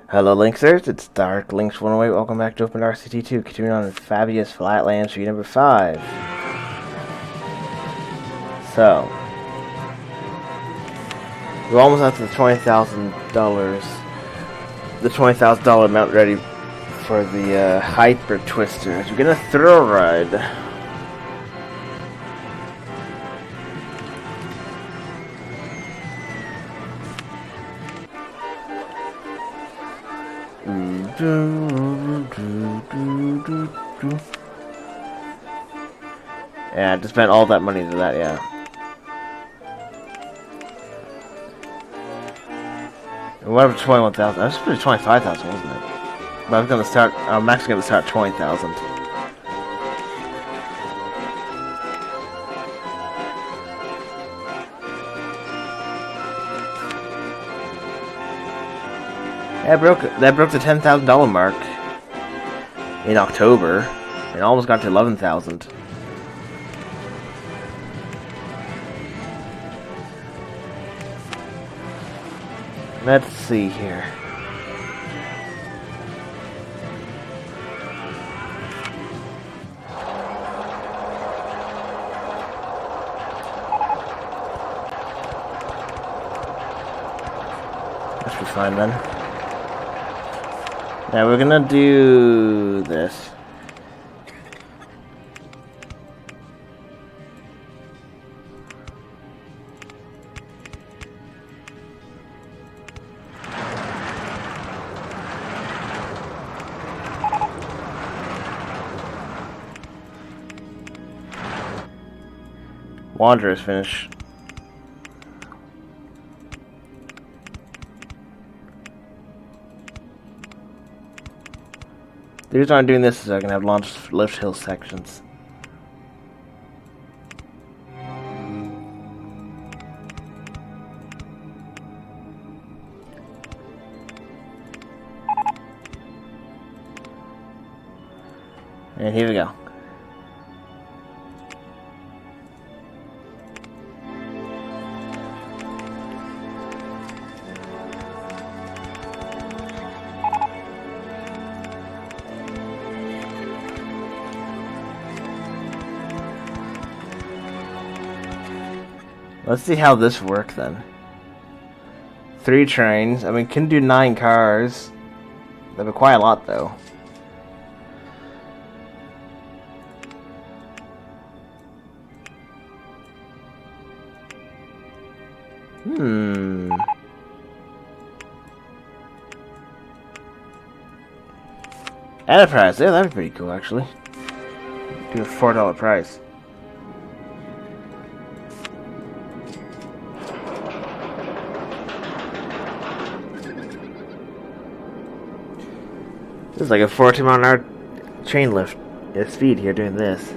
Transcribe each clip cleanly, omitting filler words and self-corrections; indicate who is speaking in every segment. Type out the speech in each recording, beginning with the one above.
Speaker 1: Hello, Lynxers. It's Dark Lynx 108. Welcome back to OpenRCT2. Continuing on with Fabius Flatlands, sheet number 5. So, we're almost up to the $20,000. The $20,000 amount ready for the Hyper Twisters. We're gonna thrill ride. Yeah, I just spent all that money to that, yeah. What about 21,000? I was pretty 25,000, wasn't it? But I was gonna start. I'm actually gonna start 20,000. That broke the $10,000 mark in October, and almost got to 11,000. Let's see here. That should be fine then. Now we're gonna do this. Wanderer's finish. The reason I'm doing this is so I can have launch lift hill sections. And here we go. Let's see how this works then. 3 trains. I mean, can do 9 cars. That'd be quite a lot, though. Enterprise. Yeah, that'd be pretty cool, actually. Do a $4 price. This is like a 14-mile-an-hour chain lift speed here doing this.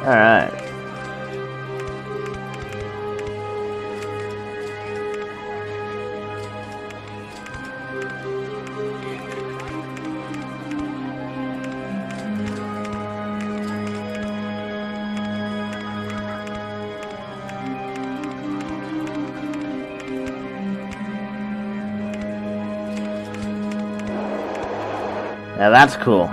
Speaker 1: Alright. Now that's cool.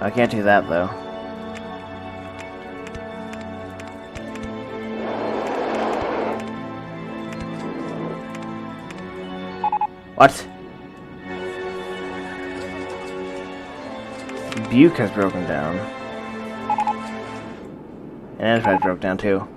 Speaker 1: I can't do that though. What? Buke has broken down. And Enterprise broke down too.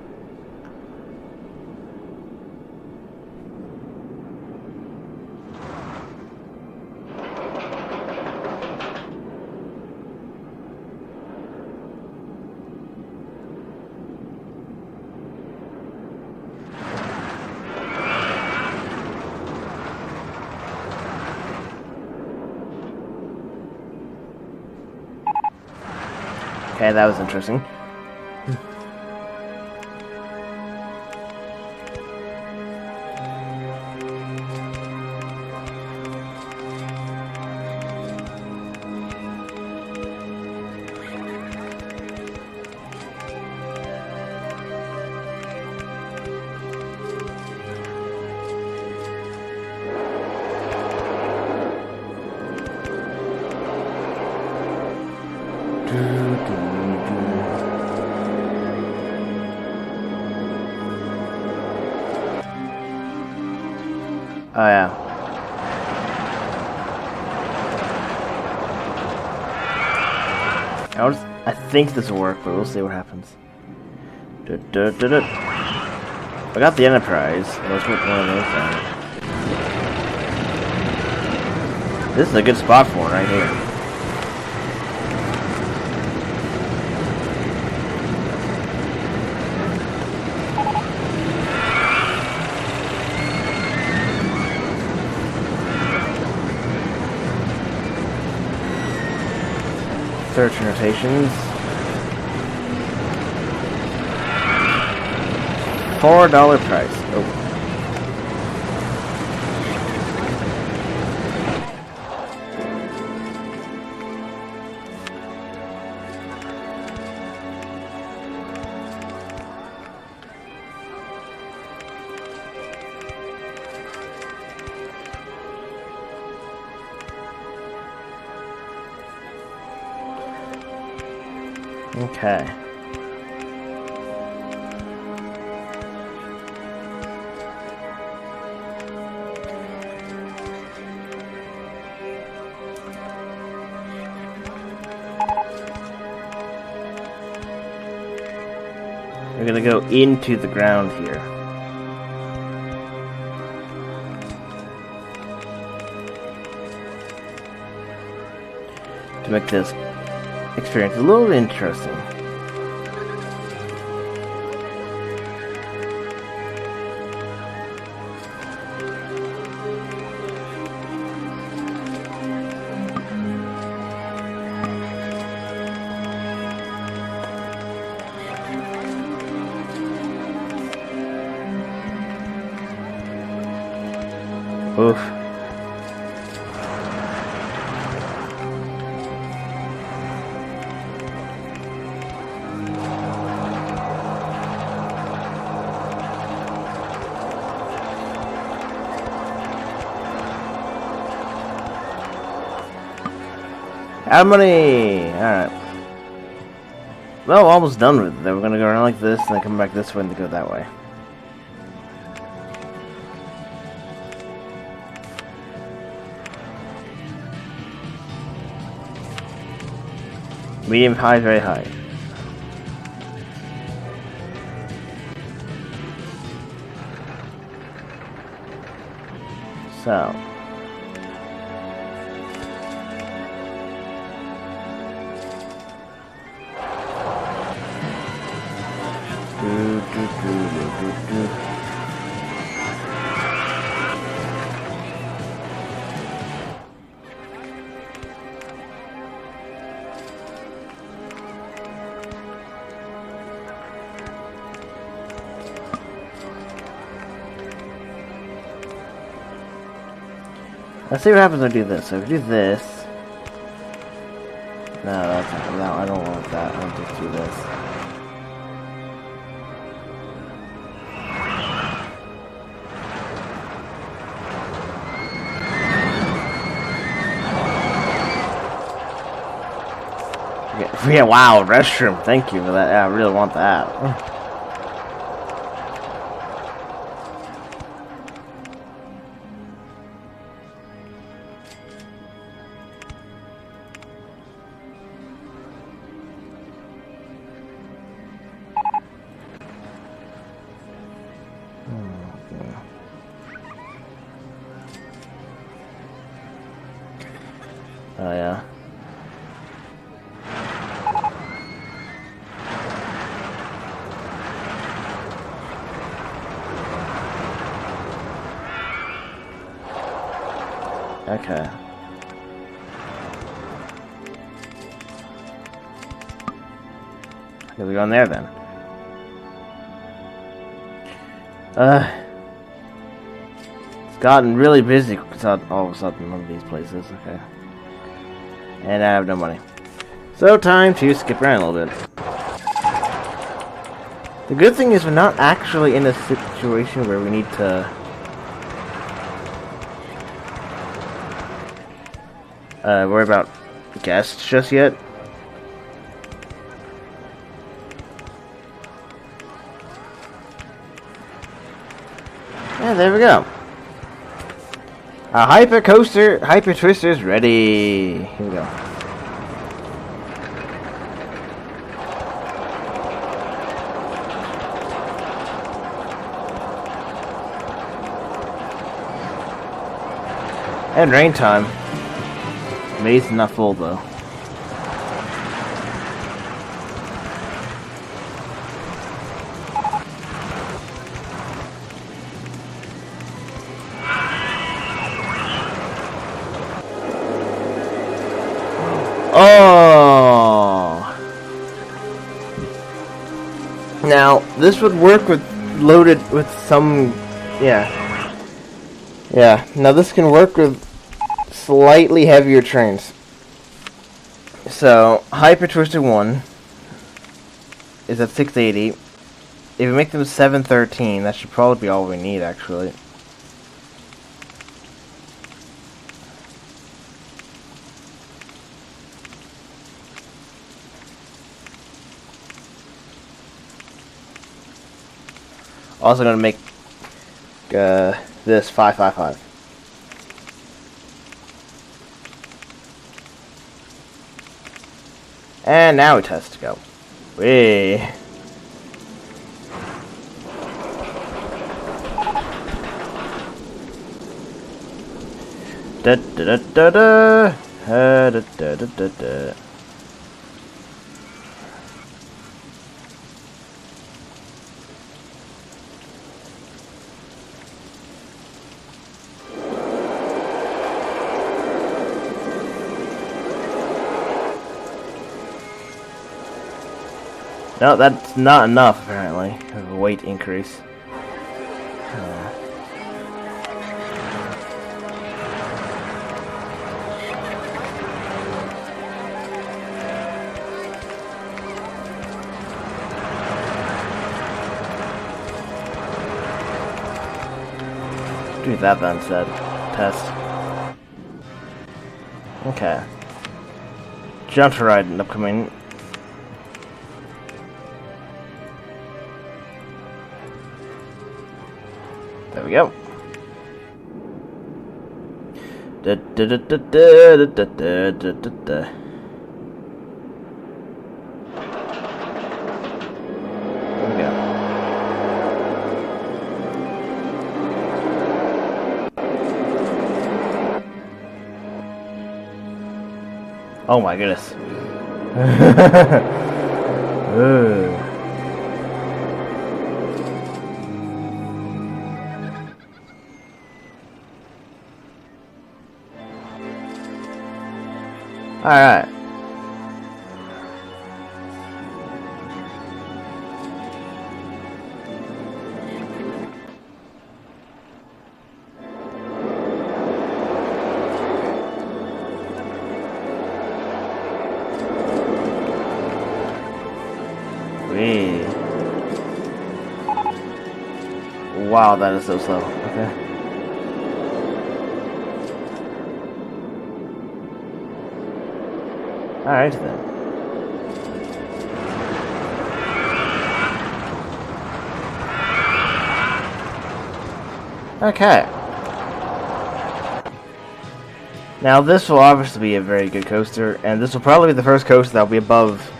Speaker 1: Okay, that was interesting. Oh yeah. I think this will work, but we'll see what happens. I got the Enterprise. Let's put one of those down. This is a good spot for one right here. Search rotations. $4 price. Oh. Okay. We're gonna go into the ground here. To make this experience a little interesting. Oof. Out of money! Alright. Well, almost done with it. We're gonna go around like this, and then come back this way and go that way. Medium, high, very high. So. Let's see what happens when I do this. So if I do this... No, that's not... No, I don't want that. I'll just do this. Yeah, wow, restroom. Thank you for that. Yeah, I really want that. Oh, yeah. Okay. Here we go in there then. It's gotten really busy all of a sudden one of these places. Okay. And I have no money. So time to skip around a little bit. The good thing is we're not actually in a situation where we need to worry about guests just yet. And there we go. A hyper twister is ready. Here we go. And rain time. Maze not full though. Oh! Now, this would work with loaded with some, yeah. Yeah, now this can work with slightly heavier trains. So, Hyper Twister 1 is at 680. If we make them 713, that should probably be all we need, actually. Also going to make this 555. And now it has to go. Whee. Da da da da da. Da da da da da. No, that's not enough, apparently, of a weight increase. Do that then instead. Test. Okay. Jump to ride and upcoming. There we go. Da da da da da da da da da da. There we go. Oh my goodness. Alright. Wee. Wow, that is so slow. Okay. Alright then. Okay. Now this will obviously be a very good coaster, and this will probably be the first coaster that will be above,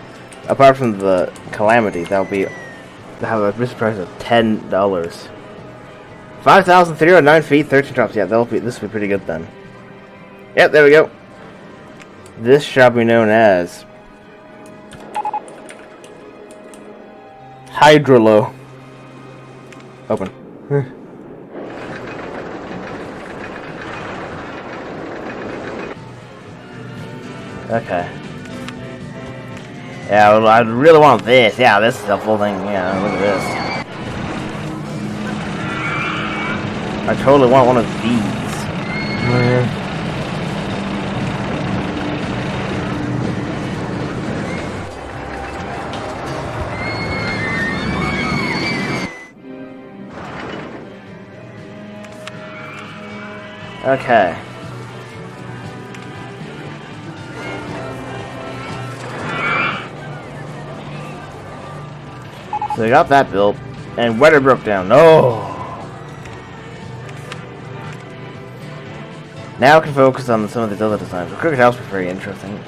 Speaker 1: apart from the Calamity, that will be to have a risk price of $10. 5,309 feet, 13 drops. Yeah, this will be pretty good then. Yep, there we go. This shall be known as Hydrolo. Open. Okay. Yeah, well, I really want this. Yeah, this is the full thing. Yeah, look at this. I totally want one of these. Okay. So we got that built, and weather broke down. No. Now I can focus on some of these other designs. The Crooked House was very interesting.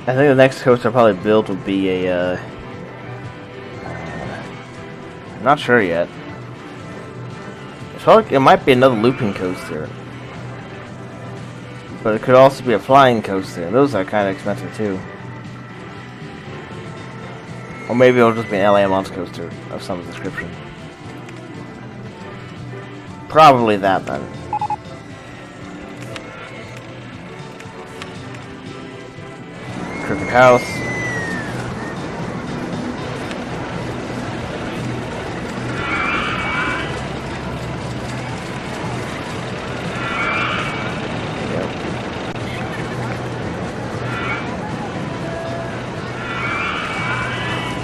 Speaker 1: I think the next coaster I'll probably build will be a, not sure yet. It might be another looping coaster. But it could also be a flying coaster. Those are kind of expensive too. Or maybe it'll just be an LA Launch coaster of some description. Probably that then. Crooked House.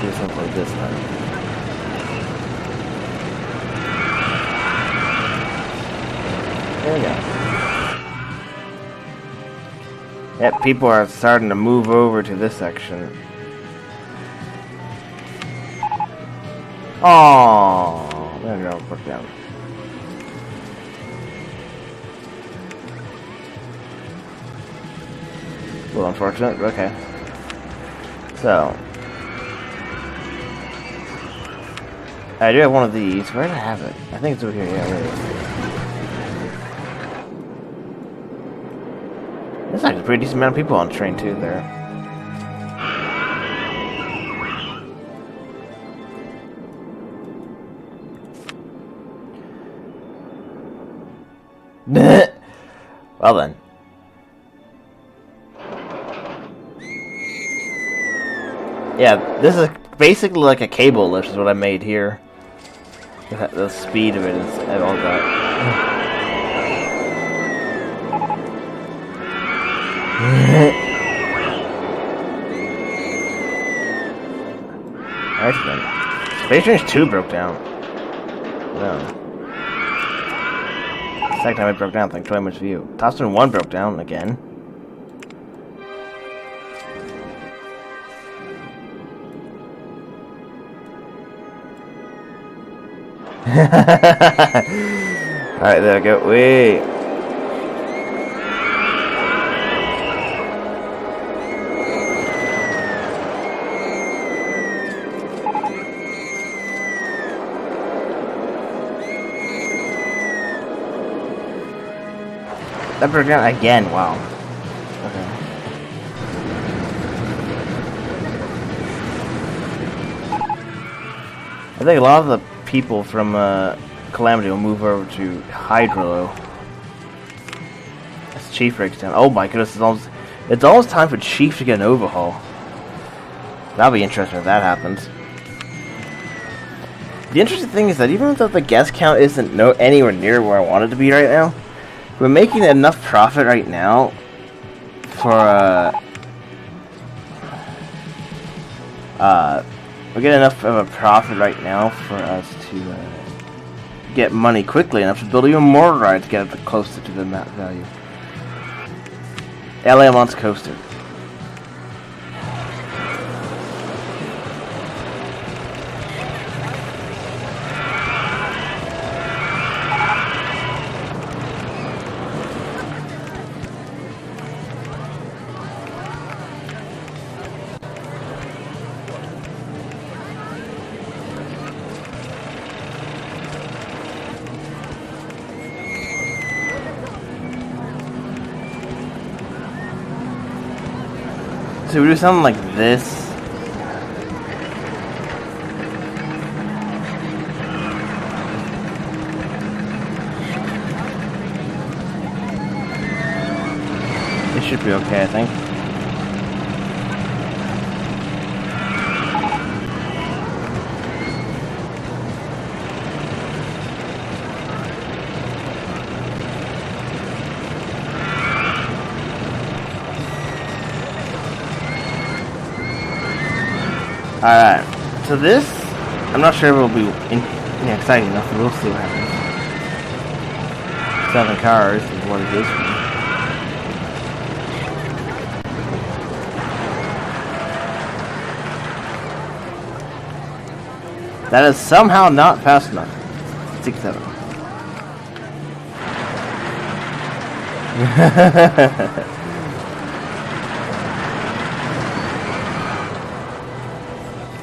Speaker 1: Do something like this time. There we go. Yep, people are starting to move over to this section. Oh, there we go, broke down. A little unfortunate, but okay. So, I do have one of these. Where did I have it? I think it's over here. Yeah, there it is. There's actually a pretty decent amount of people on the train too there. Well then. Yeah, this is basically like a cable lift is what I made here. The speed of it is and all that. Alright then. Space Range 2 broke down. No. Second time it broke down, thanks 20 minutes view. Top Spin 1 broke down again. Alright, there we go. Wait. That broke down again. Wow. Okay. I think a lot of the people from Calamity will move over to Hydro as Chief breaks down. Oh my goodness, it's almost time for Chief to get an overhaul. That'll be interesting if that happens. The interesting thing is that even though the guest count isn't anywhere near where I want it to be right now, we're making enough profit right now for we're getting enough of a profit right now for us to get money quickly enough to build even more rides to get it closer to the map value. LA Launch coaster. So we do something like this. should be okay, I think. Alright, so this, I'm not sure if it'll be exciting enough, but we'll see what happens. 7 cars is what it is. That is somehow not fast enough. 6-7.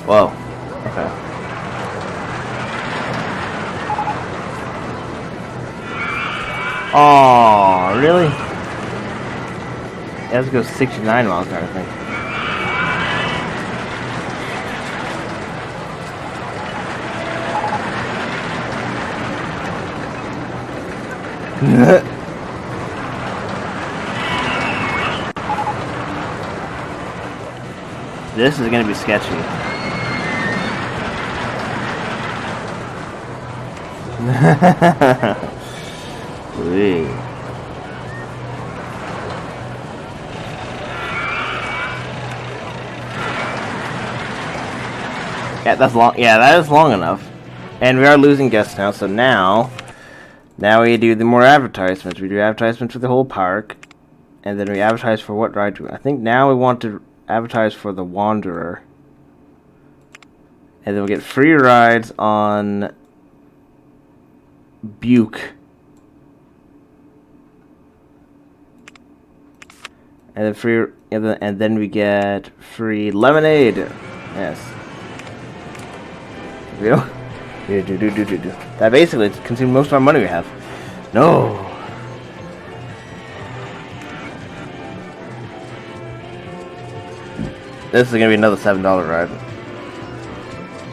Speaker 1: Whoa. Okay. Oh, really? It has to go 69 miles an hour, I think. This is gonna be sketchy. Yeah, that's long. Yeah, that is long enough. And we are losing guests now, so now we do the more advertisements. We do advertisements for the whole park, and then we advertise for what ride do we? I think now we want to advertise for the Wanderer. And then we get free rides on Buke. And then and then we get free lemonade. Yes. Real? That basically consumed most of our money we have. No. This is gonna be another $7 ride.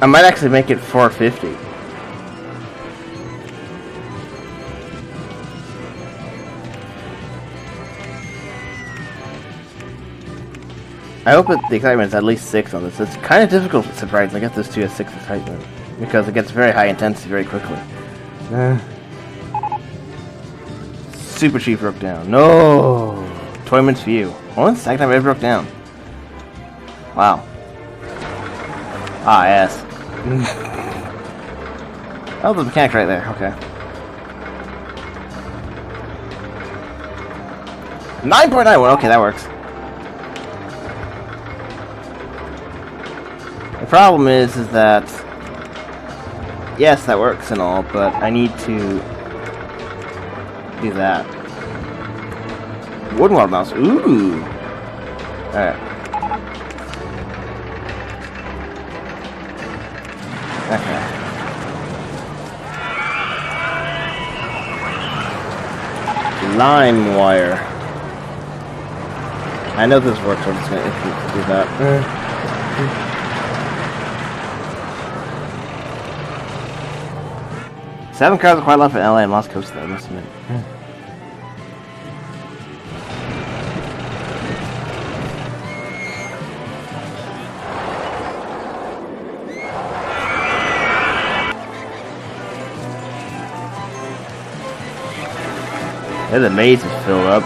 Speaker 1: I might actually make it $4.50. I hope that the excitement is at least 6 on this. It's kind of difficult to surprise. I get this to a 6 excitement because it gets very high intensity very quickly. Super cheap broke down. No! Toyman's View. Well, it's the second time I ever broke down. Wow. Ah, yes. Oh, the mechanic right there. Okay. 9.91. Okay, that works. The problem is that yes, that works and all, but I need to do that. Wooden water mouse. Ooh. Alright. Okay. Lime wire. I know this works, I'm just gonna do that. 7 cars are quite a lot for LA and Lost Coast though, I must admit. Yeah, the maze is filled up.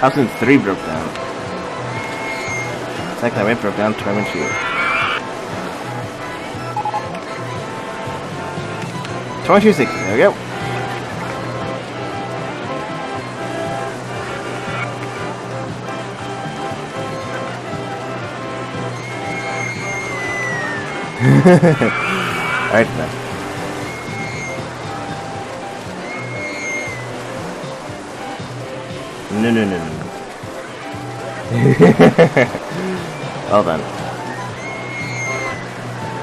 Speaker 1: House 3 broke down. Second time it broke down, Toyman Shield. 2260, there we go. Alright then. No. Well then.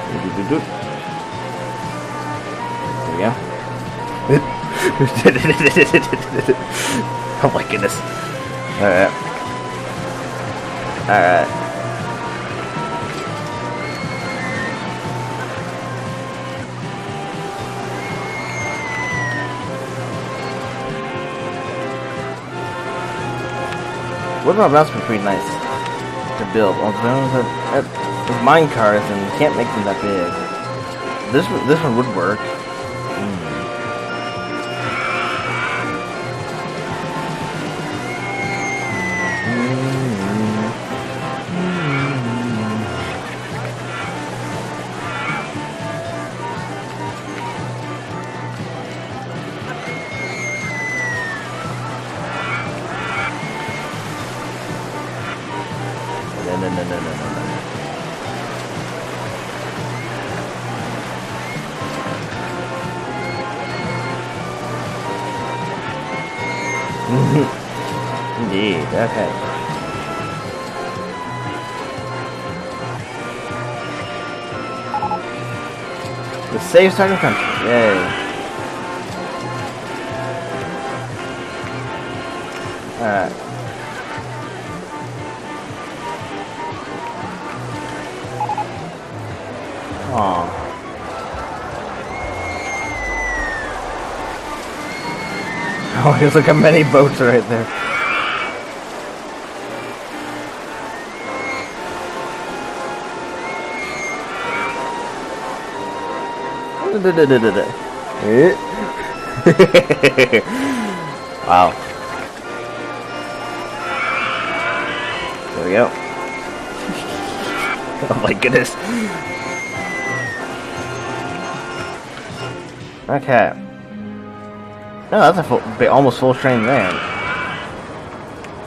Speaker 1: There we go. Oh my goodness. Alright. Alright. What about mouse would be pretty nice to build? Although with mine cars and you can't make them that big. This one would work. Indeed, okay. The safe starting country, yay. Alright. Aww. Oh, here's like a many boats right there. Wow. There we go. Oh my goodness. Okay. No, that's a full, almost full train van.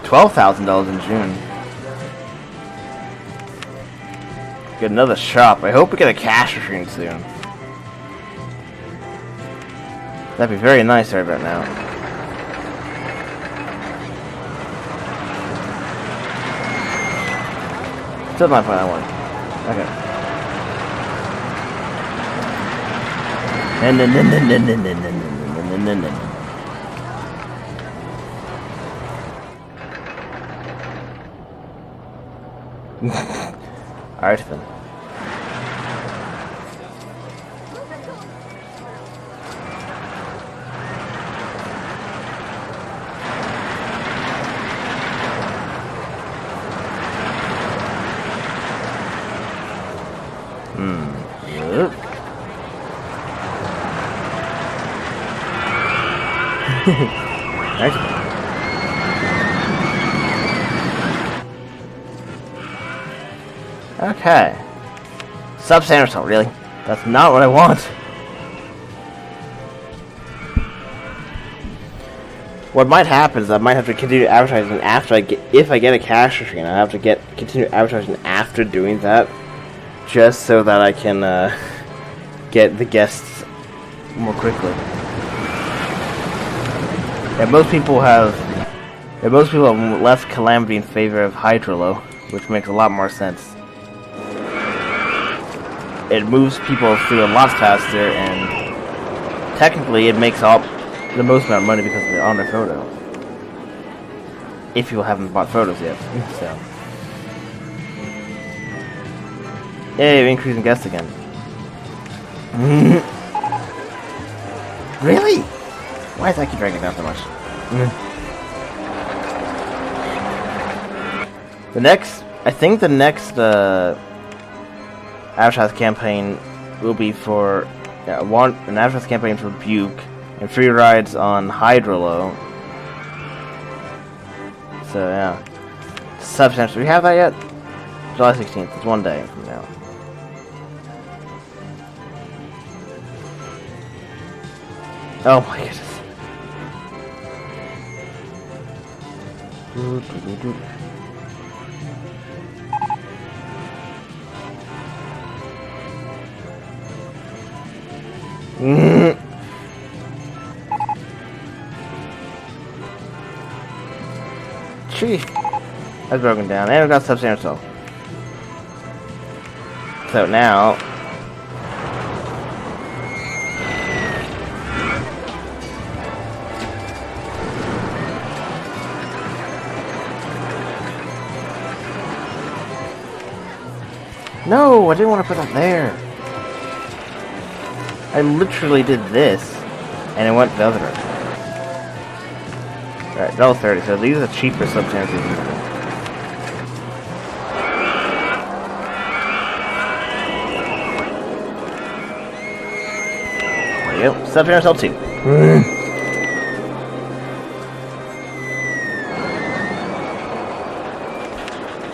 Speaker 1: $12,000 in June. Get another shop. I hope we get a cash machine soon. That'd be very nice right about now. Still not find that one. Okay. Alright then. Yep. Nice. Okay. Substandard salt, really? That's not what I want. What might happen is I might have to continue advertising after if I get a cash machine. I have to continue advertising after doing that, just so that I can get the guests more quickly. And most people have left Calamity in favor of Hydrolo, which makes a lot more sense. It moves people through a lot faster, and technically it makes up the most amount of money because they're on their photo. If people haven't bought photos yet, so. Yay, we're increasing guests again. Really? Why does that keep dragging down so much? I think the next advertise campaign will be for an advertise campaign for Buke and free rides on Hydrolo. So yeah, substantial. Do we have that yet? July 16th. It's one day from now. Oh my goodness. Gee, that's broken down, and we got substantial. So now, No, I didn't want to put that there. I literally did this, and it went the other direction. Alright, $1.30, so these are cheaper substances. There you go, Sub-Terrace L2.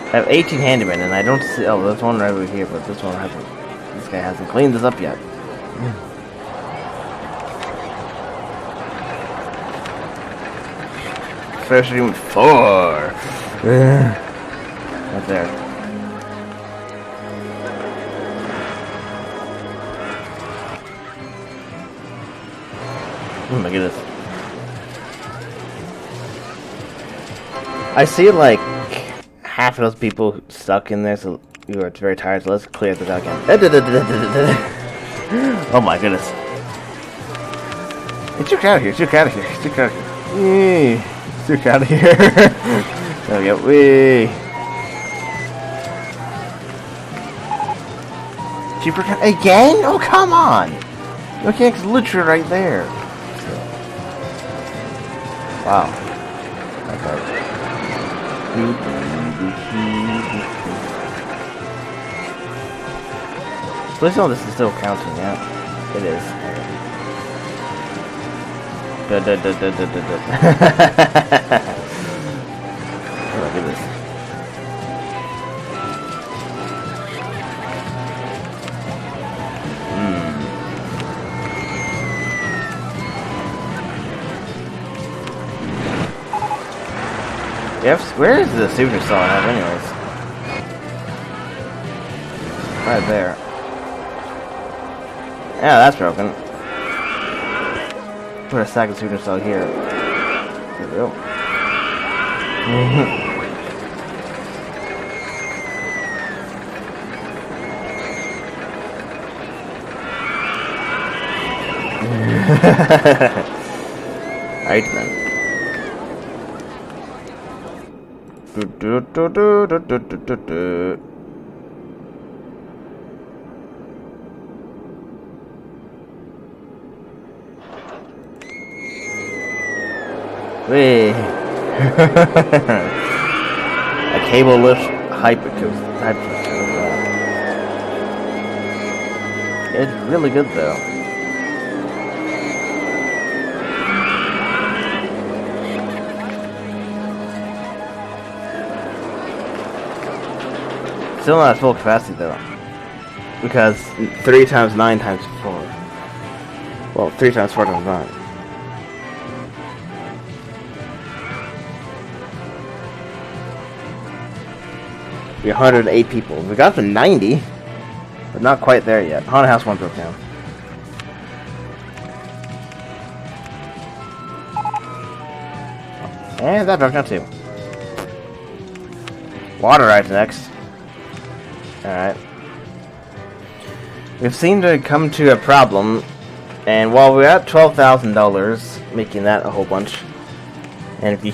Speaker 1: I have 18 handymen, and I don't see. Oh, there's one right over here, but this one hasn't. This guy hasn't cleaned this up yet. First room 4. Right there. Oh my goodness. I see like half of those people stuck in there, so you are very tired, so let's clear this out again. Oh my goodness. Get your out of here, get out of here, get out of here. Get out of here. There we go. Wee. Cheaper again? Oh, come on. The mechanic's literally right there. Wow. Okay. Please know this is still counting, yeah? It is. Oh, look at this. Yes, where is the super saw I have anyways? Right there. Yeah, that's broken. Put a second super saw here. There we go. Right then. Wait. A cable lift hypercoaster. It's really good though. Still not at full capacity though, because 3 times 9 times 4. Well, 3 times 4 times 9. We 108 people. We got to 90, but not quite there yet. Haunted House 1 broke down. And that broke down too. Water rides next. Alright. We've seemed to come to a problem, and while we're at $12,000, making that a whole bunch, and if you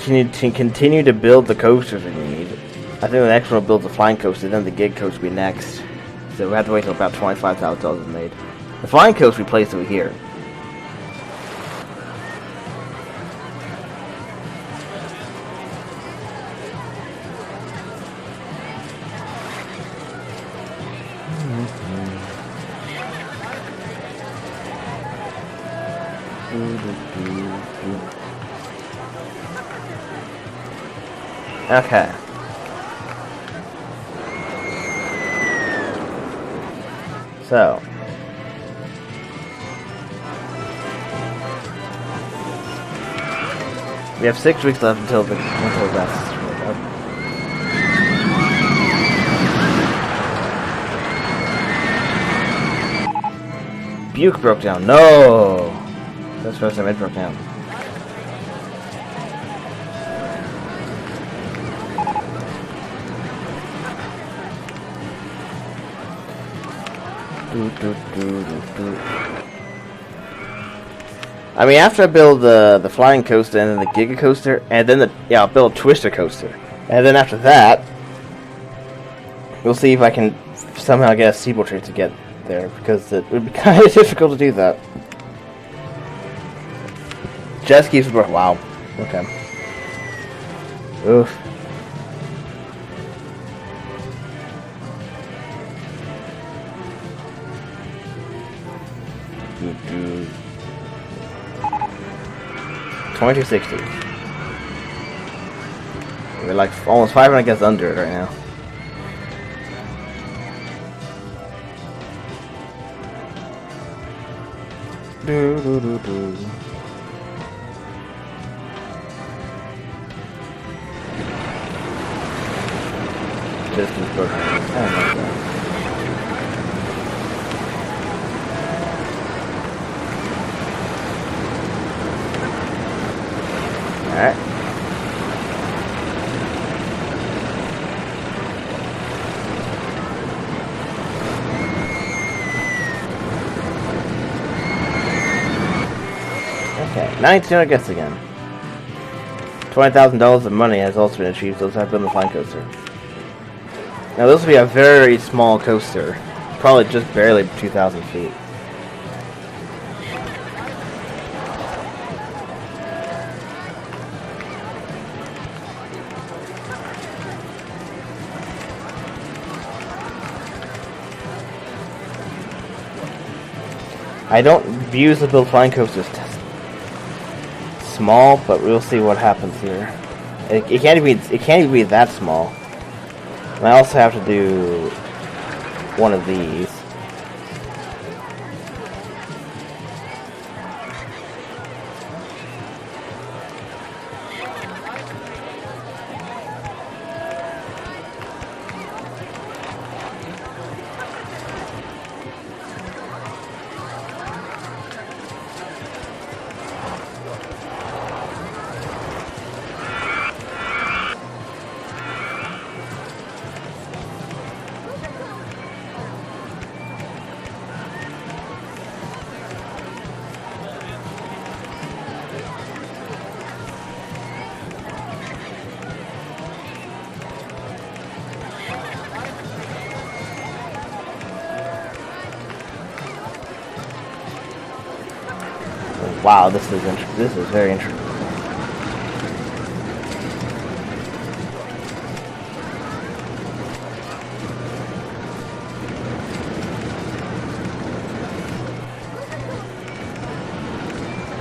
Speaker 1: continue to build the coasters that you need, I think the next one will build the flying coaster, then the gig coaster will be next. So we have to wait till about $25,000 is made. The flying coaster we placed over here. Okay. So. We have 6 weeks left until that's. Buke broke down. No! That's the first time it broke down. I mean, after I build the flying coaster and then the giga coaster, and then I'll build a twister coaster, and then after that, we'll see if I can somehow get a steeple train to get there, because it would be kind of difficult to do that. Just keeps... Wow. Okay. Oof. Doo-doo. 2260. We're like almost 500 gets under it right now. Do do do do. Just keep pushing. Oh my god. Alright. Okay, 1900 gets again. $20,000 of money has also been achieved, so I've been the flying coaster. Now this will be a very small coaster, probably just barely 2,000 feet. I don't use the build flying coasters small, but we'll see what happens here. It can't even be that small. And I also have to do one of these. Wow, this is very interesting.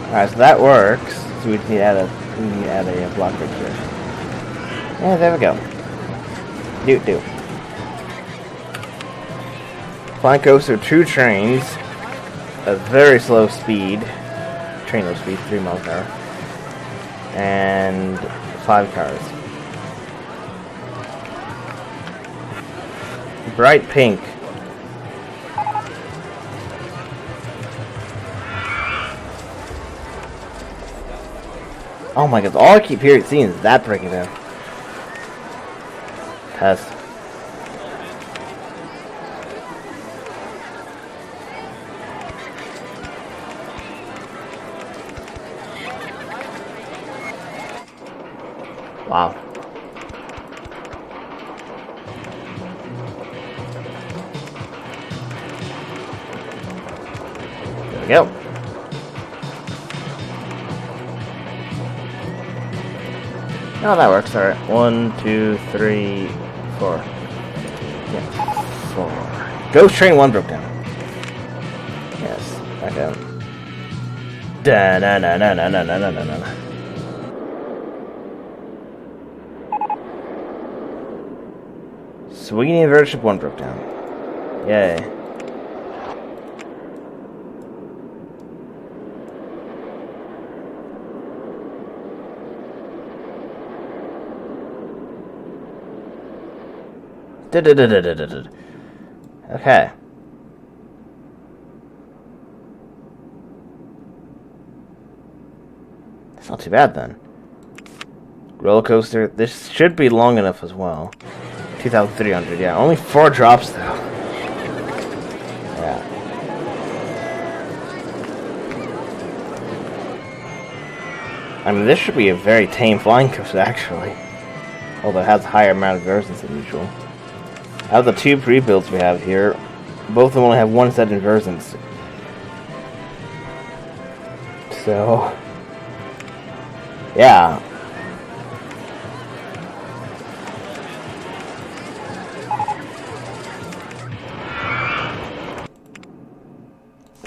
Speaker 1: Alright, so that works. So we need to add a block right here. Yeah, there we go. Do. Flying coaster, 2 trains, a very slow speed. Train low speed, 3 miles per hour, and 5 cars. Bright pink. Oh my god, all I keep seeing is that breaking down. Test. Wow. There we go. Oh, that works. Alright. 1, 2, 3, 4. Yeah, 4. Ghost Train 1 broke down. Yes. Back down. Da na na na na na na na na. Swinging inverted ship 1 broke down. Yay. Okay. That's not too bad then. Roller coaster. This should be long enough as well. 2,300, yeah. Only 4 drops, though. Yeah. I mean, this should be a very tame flying coaster, actually. Although it has a higher amount of versions than usual. Out of the 2 pre-builds we have here, both of them only have 1 set inversions. So, yeah.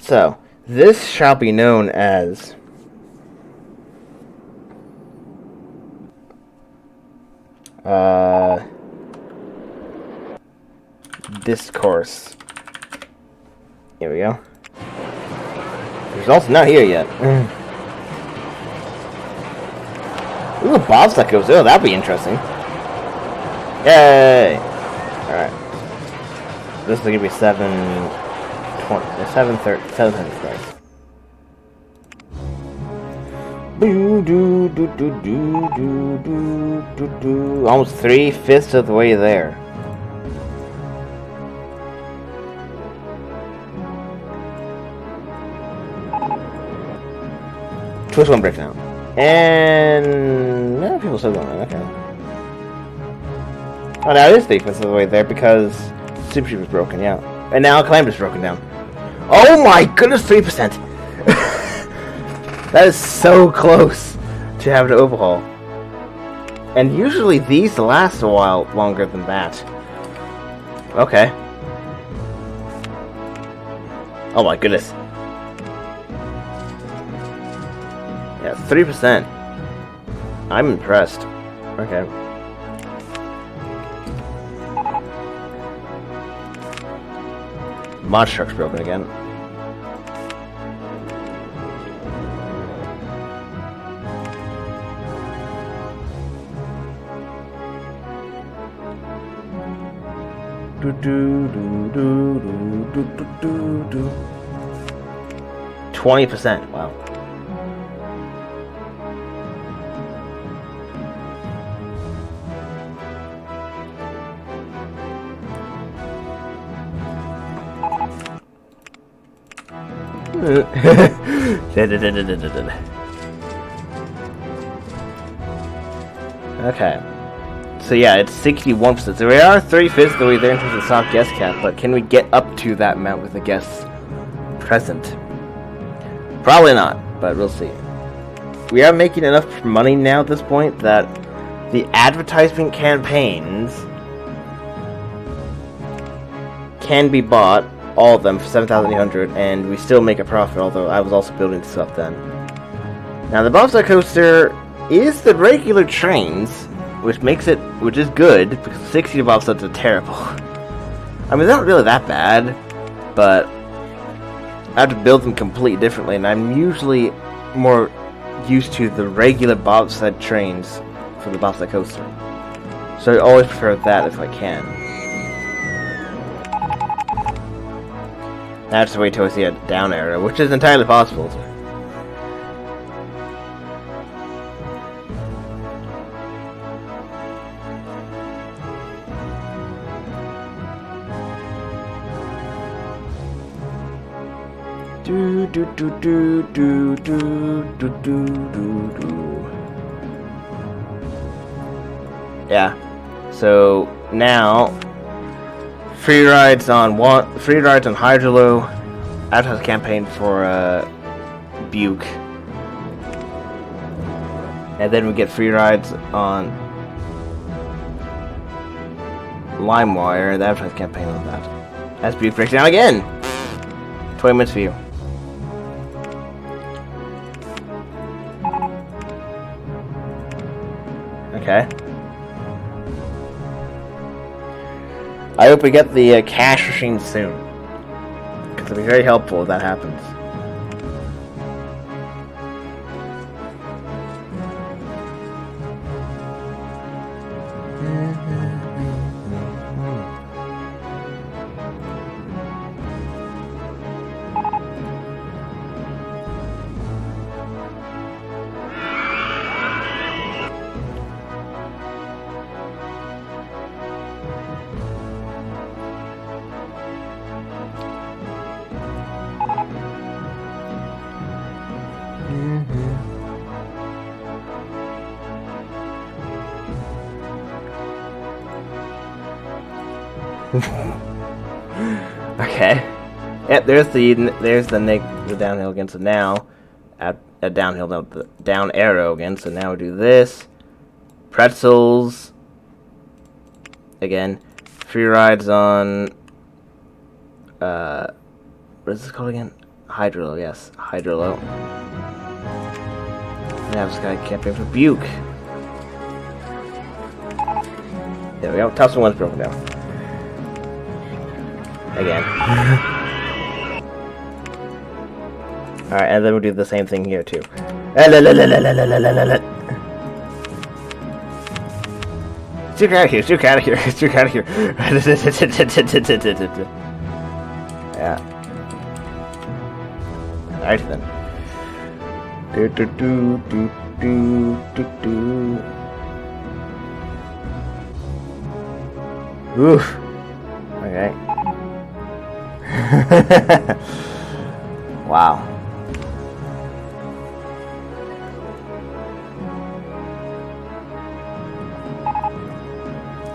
Speaker 1: So, this shall be known as discourse. Here we go. The results not here yet. Ooh, bobsled goes. Oh, that'd be interesting. Yay! Alright. This is gonna be 730 stars. Almost 3/5 of the way there. Twist 1 breakdown. And... people still going on, okay. Oh, now it is 3/5 of the way there because Super Sheep was broken, yeah. And now Calamity is broken down. Oh my goodness, 3%! That is so close to having to overhaul. And usually these last a while longer than that. Okay. Oh my goodness. Yeah, 3%. I'm impressed. Okay. Monster truck's broken again. Do do do do do do do do. 20%. Wow. Okay. So yeah, it's 61%. So we are 3/5 the way there in terms of soft guest cap, but can we get up to that amount with the guests present? Probably not, but we'll see. We are making enough money now at this point that the advertisement campaigns can be bought, all of them, for 7,800, and we still make a profit, although I was also building this up then. Now the bobsled coaster is the regular trains, which is good, because 60 bobsleds are terrible. I mean, they're not really that bad, but I have to build them completely differently, and I'm usually more used to the regular bobsled trains for the bobsled coaster. So I always prefer that if I can. I have to wait till I see a down arrow, which is entirely possible. Do do do do do do do do do do. Yeah. So now free rides on Hydrolo, advertising campaign for Buke, and then we get free rides on LimeWire, the advertising campaign on that. As Buke breaks down again. 20 minutes for you. Okay. I hope we get the cash machine soon, because it'll be very helpful if that happens. Okay. Yep, there's the downhill again. So now, at downhill, the down arrow again. So now we do this. Pretzels. Again, free rides on. What is this called again? Hydrolo. Yes, Hydrolo. Now this guy can't pay for Buke. There we go. Tussle one's broken down. Again. Alright, and then we'll do the same thing here too. Juke out of here, juke out of here, juke out of here. Yeah. Alright then. Do do do do do do do. Oof. Okay. Wow.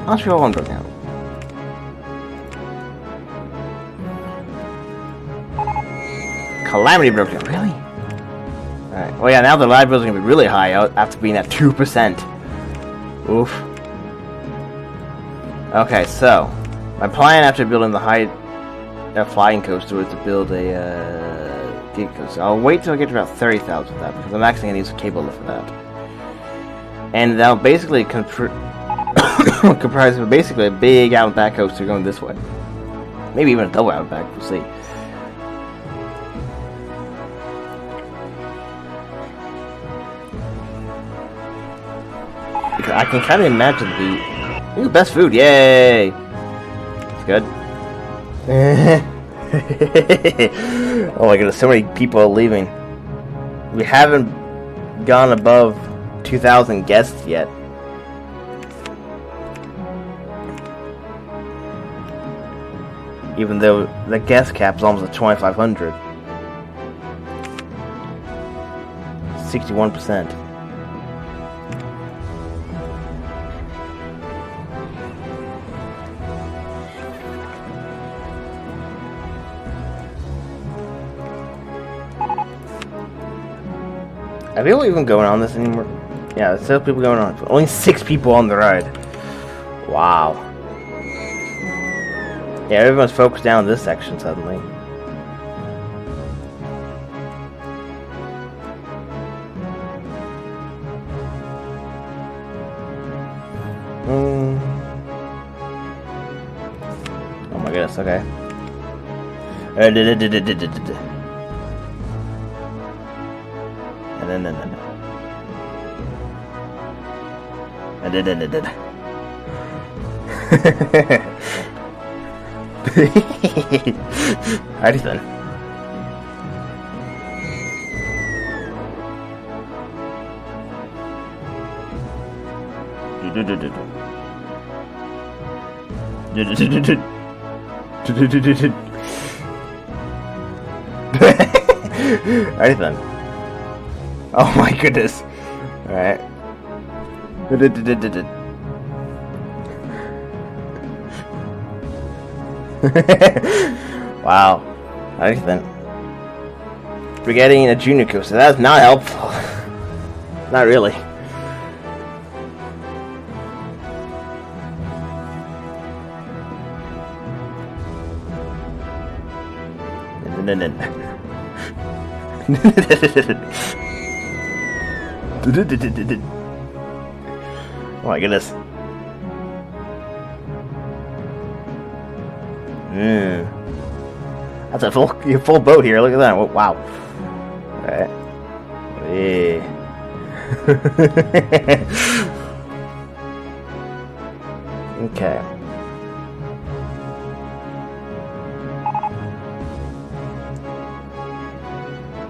Speaker 1: I'll show one broke down. Calamity broke down. Really? Alright. Well, yeah, now the live bills are going to be really high after being at 2%. Oof. Okay, so my plan after building the flying coaster was to build a gig coaster. I'll wait till I get to about 30,000 for that because I'm actually going to use a cable lift for that. And that'll basically comprise of basically a big out and back coaster going this way. Maybe even a double out and back, we'll see. Because I can kind of imagine the best food, yay! It's good. Oh my goodness, so many people are leaving. We haven't gone above 2,000 guests yet. Even though the guest cap is almost at 2,500. 61%. Are people even going on this anymore? Yeah, there's still people going on. Only 6 people on the ride. Wow. Yeah, everyone's focused down on this section suddenly. Oh my goodness, okay. Alrighty then. Alrighty then. Oh my goodness. Alright. Wow. Alright then. We're getting a junior coaster. That's not helpful. Not really. Oh my goodness. That's a full boat here. Look at that. Wow. Alright. Yeah. Okay.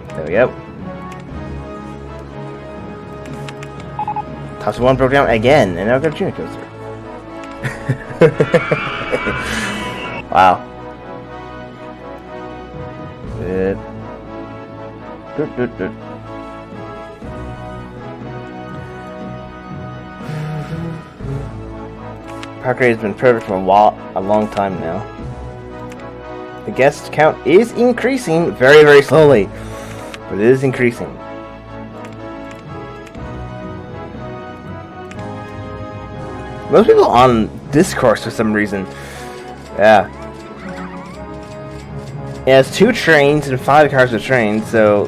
Speaker 1: There we go. Toss one broke down again, and now I've got a junior coaster. Wow. Good. Good. park rate has been perfect for a long time now. The guest count is increasing very, very slowly, but it is increasing. Most people on this course for some reason. Yeah. It has 2 trains and 5 cars per train, so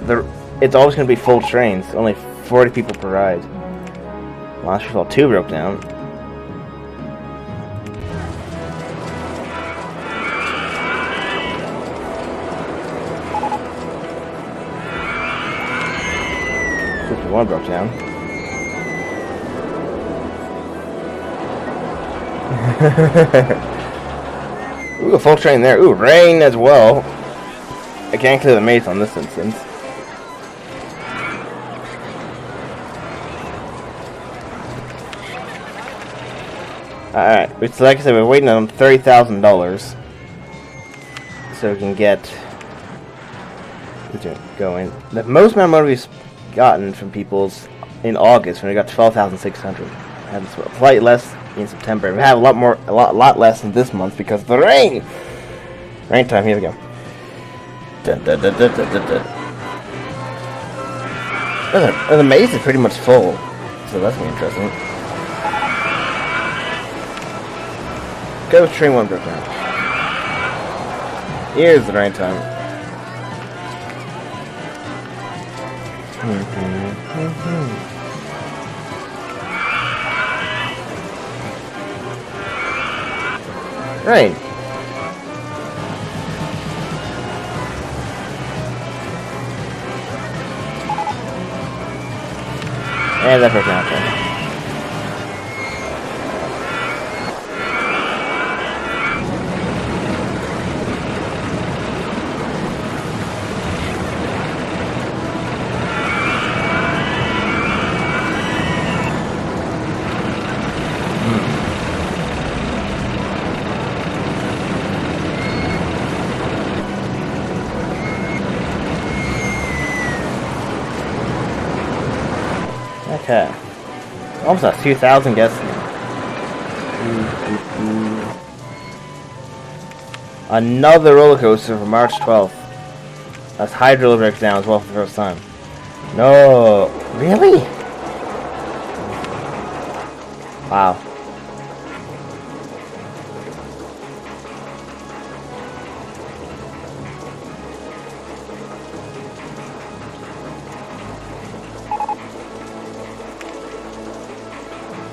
Speaker 1: it's always going to be full trains. Only 40 people per ride. Last year, 2 broke down. One broke down. Ooh, a full train there. Ooh, rain as well. I can't clear the maze on this instance. Alright, so like I said, we're waiting on $30,000. So we can get going. The most amount of money we've gotten from people's in August when we got 12,600. And slightly less in September. We have a lot less in this month because of the rain. Rain time. Here we go. Dun, dun, dun, dun, dun, dun, dun. The maze is pretty much full, so that's gonna be interesting. Go with train 1 broke down. Here's the rain time. Rain. And that broke down. Okay. Almost at 2,000 guests now. Another roller coaster for March 12th. That's Hydro breaks down as well for the first time. No. Really? Wow.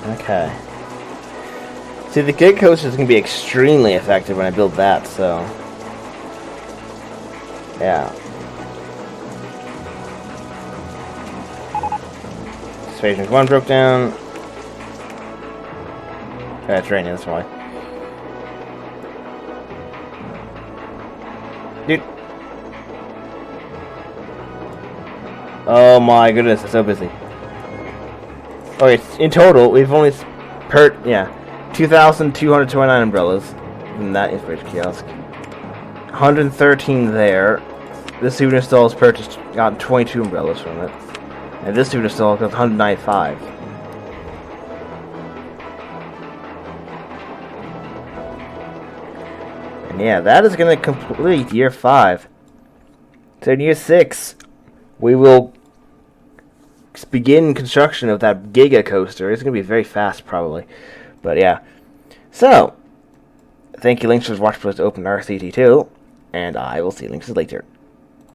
Speaker 1: Okay. See, the gig coaster is going to be extremely effective when I build that, so... yeah. Station 1 broke down. Yeah, it's raining, that's why. Dude. Oh my goodness, it's so busy. Okay, in total, we've only 2,229 umbrellas in that inspiration kiosk. 113 there. This souvenir stall has got 22 umbrellas from it. And this souvenir stall got 195. And yeah, that is going to complete year 5. So in year 6, we will begin construction of that Giga Coaster. It's going to be very fast, probably. But yeah. So, thank you, Lynx, for watching this OpenRCT2, and I will see you Lynx later.